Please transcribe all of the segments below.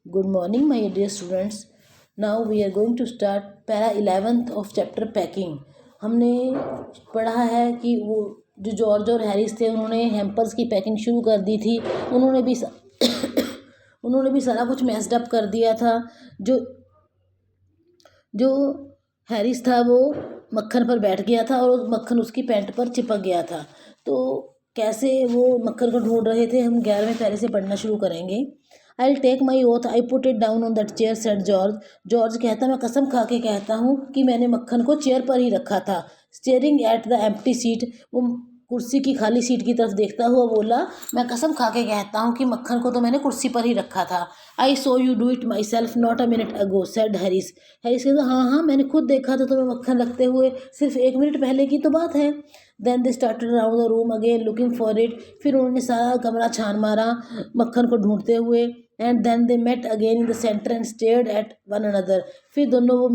Good morning, my dear students. Now we are going to start para 11th of chapter packing. हमने पढ़ा है कि वो जो जॉर्ज और हैरिस थे उन्होंने हैम्पर्स की पैकिंग शुरू कर दी थी। उन्होंने भी सारा कुछ मैस्ड अप कर दिया था। जो हैरिस था वो मक्खन पर बैठ गया था और मक्खन उसकी पैंट पर चिपक गया था। तो कैसे वो मक्खन को ढूंढ रहे थे हम 11वें पैरे से पढ़ना शुरू करेंगे। I'll take my oath, I put it down on that chair, said George. George कहता मैं कसम खा के कहता हूँ कि मैंने मक्खन को चेयर पर ही रखा था। Staring at the empty seat, वो कुर्सी की खाली सीट की तरफ देखता हुआ बोला मैं कसम खा के कहता हूँ कि मक्खन को तो मैंने कुर्सी पर ही रखा था। I saw you do it myself not a minute ago, said Harris. Harris कहता हाँ मैंने खुद देखा था तुम्हें मक्खन रखते हुए, सिर्फ 1 मिनट पहले की तो बात है। Then they started around the room again looking for it, फिर उन्होंने सारा कमरा छान मारा मक्खन को ढूंढते हुए। And then they met again in the centre and stared at one another, फिर दोनों वो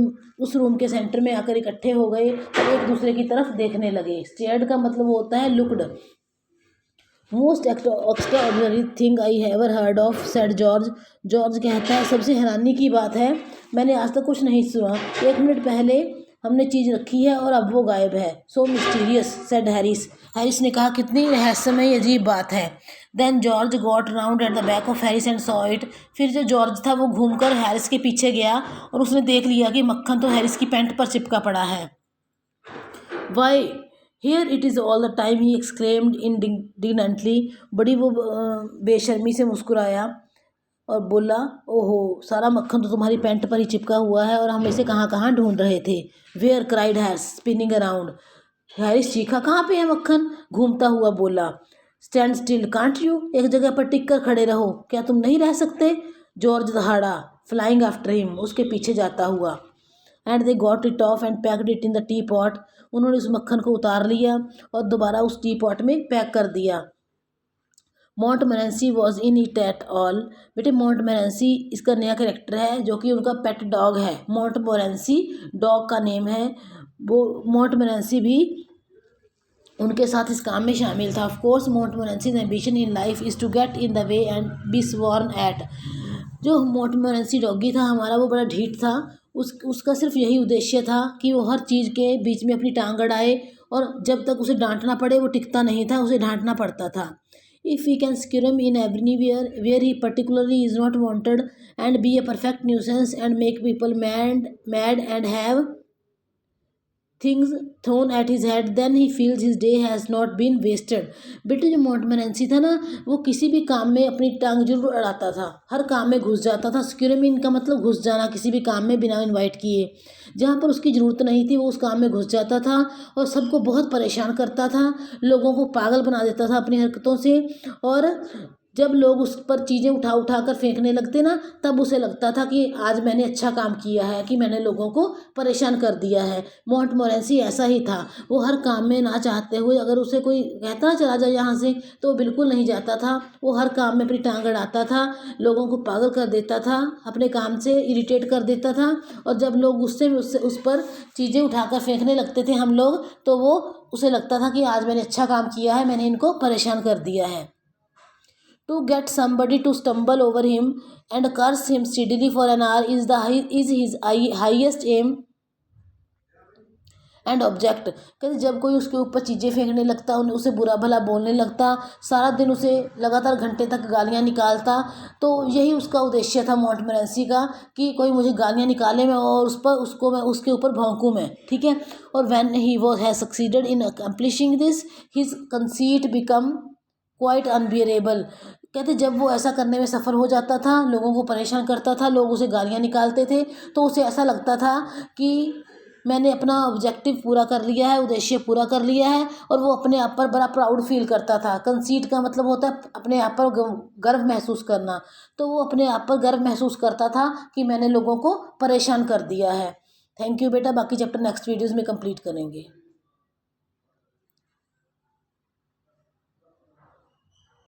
उस रूम के सेंटर में आकर इकट्ठे हो गए और एक दूसरे की तरफ देखने लगे। स्टेयर्ड का मतलब होता है looked. Most extraordinary thing I ever heard of, said George. George कहता है सबसे हैरानी की बात है मैंने आज तक कुछ नहीं सुना। 1 मिनट पहले हमने चीज़ रखी है और अब वो गायब है। So mysterious, said Harris. Harris ने कहा कितनी रहस्यमय अजीब बात है। Then George got round at the back of Harris and saw it, फिर जो जॉर्ज था वो घूमकर हैरिस के पीछे गया और उसने देख लिया कि मक्खन तो हैरिस की पैंट पर चिपका पड़ा है। Why here it is all the time, he exclaimed indignantly, बड़ी वो बेशर्मी से मुस्कुराया और बोला ओहो सारा मक्खन तो तुम्हारी पैंट पर ही चिपका हुआ है और हम इसे कहाँ कहाँ ढूंढ रहे थे। Where, cried Harris spinning around. Harris चीखा कहाँ पे है मक्खन, घूमता हुआ बोला। स्टैंड स्टिल कांट यू, एक जगह पर टिक कर खड़े रहो, क्या तुम नहीं रह सकते। जॉर्ज दहाड़ा, फ्लाइंग आफ्टर हिम, उसके पीछे जाता हुआ। And they got it of and packed it in the T pot, उन्होंने उस मक्खन को उतार लिया और दोबारा उस टी पॉट में पैक कर दिया। Montmorency was in it at all, बेटे मोंटमोरेंसी इसका नया कैरेक्टर है जो कि उनका पेट डॉग है। मोंटमोरेंसी डॉग का नेम है। वो मोंटमोरेंसी भी उनके साथ इस काम में शामिल था। Of course Montmorency's ambition in life is to get in the way and be sworn at. जो मोंटमोरेंसी डॉगी था हमारा वो बड़ा ढीठ था, उसका सिर्फ यही उद्देश्य था कि वो हर चीज़ के बीच में अपनी टांग अड़ाए और जब तक उसे डांटना पड़े वो टिकता नहीं था, उसे डांटना पड़ता था। If he can squirm in everywhere where he particularly is not wanted and be a perfect nuisance and make people mad and have things thrown at his head then he feels his day has not been wasted. बेटे जो मोंटमोरेंसी था ना वो किसी भी काम में अपनी टांग जरूर अड़ाता था, हर काम में घुस जाता था। स्क्यूरमिन का मतलब घुस जाना किसी भी काम में बिना इनवाइट किए, जहाँ पर उसकी ज़रूरत नहीं थी वो उस काम में घुस जाता था और सबको बहुत परेशान करता था, लोगों को पागल बना देता था अपनी हरकतों से। और जब लोग उस पर चीज़ें उठा उठा कर फेंकने लगते ना तब उसे लगता था कि आज मैंने अच्छा काम किया है, कि मैंने लोगों को परेशान कर दिया है। मोंटमोरेंसी ऐसा ही था, वो हर काम में ना चाहते हुए अगर उसे कोई कहता चला जाए यहाँ से तो वो बिल्कुल नहीं जाता था। वो हर काम में अपनी टांग अड़ाता था, लोगों को पागल कर देता था, अपने काम से इरिटेट कर देता था। और जब लोग गुस्से में उस पर चीज़ें उठाकर फेंकने लगते थे हम लोग तो वो उसे लगता था कि आज मैंने अच्छा काम किया है, मैंने इनको परेशान कर दिया है। To get somebody to stumble over him and curse him steadily for an hour is his highest aim and object। कहते जब कोई उसके ऊपर चीज़ें फेंकने लगता, उसे बुरा भला बोलने लगता, सारा दिन उसे लगातार घंटे तक गालियाँ निकालता, तो यही उसका उद्देश्य था मोंटमोरेंसी का कि कोई मुझे गालियाँ निकाले मैं और मैं उसके ऊपर भौंकूँ मैं, ठीक है। और when he has succeeded in accomplishing this his conceit become quite unbearable. कहते जब वो ऐसा करने में सफल हो जाता था, लोगों को परेशान करता था, लोग उसे गालियाँ निकालते थे, तो उसे ऐसा लगता था कि मैंने अपना ऑब्जेक्टिव पूरा कर लिया है, उद्देश्य पूरा कर लिया है। और वो अपने आप पर बड़ा प्राउड फील करता था। कंसीट का मतलब होता है अपने आप पर गर्व महसूस करना, तो वो अपने आप पर गर्व महसूस करता था कि मैंने लोगों को परेशान कर दिया है। थैंक यू बेटा, बाकी चैप्टर नेक्स्ट वीडियोज़ में कंप्लीट करेंगे।